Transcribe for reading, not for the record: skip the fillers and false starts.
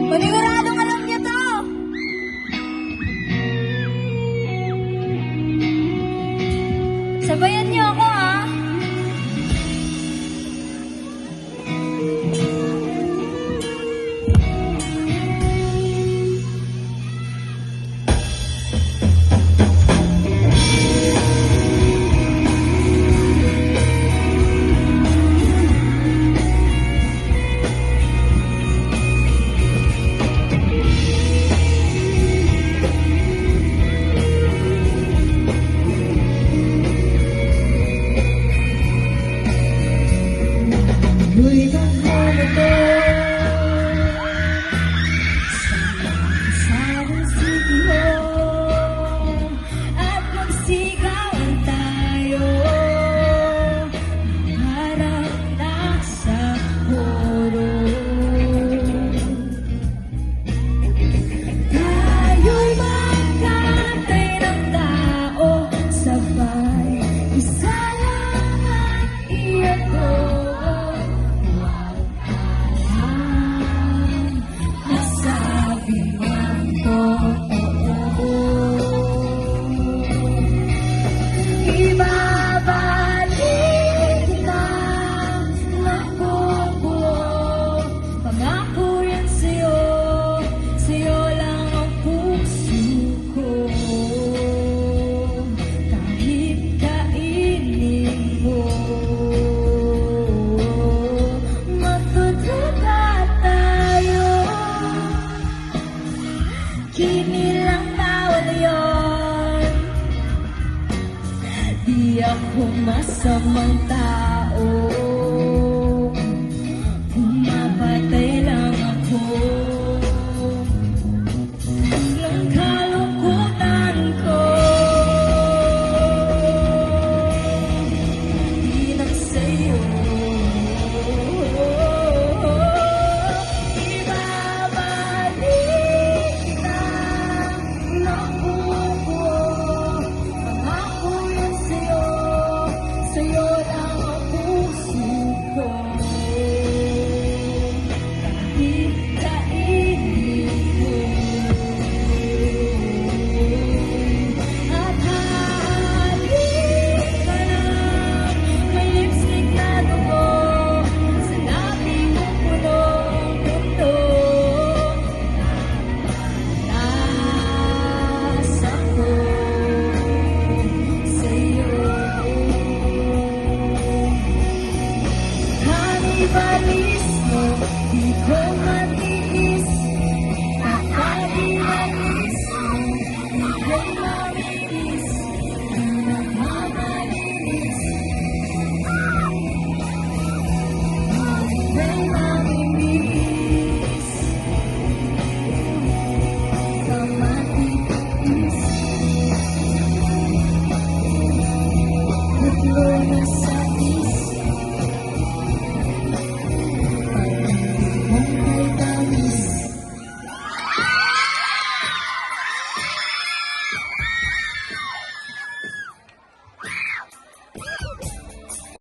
Paniguradong alam niya to! Sabayan niyo ako, ah! Ako'y nagmamato sa musik mo at magsigawan tayo. Harap na sa puro tayo'y magkantay ng tao sabay. Isa lang ang iyak ko. Kinilang tawa na yun. Di ako masamang tao.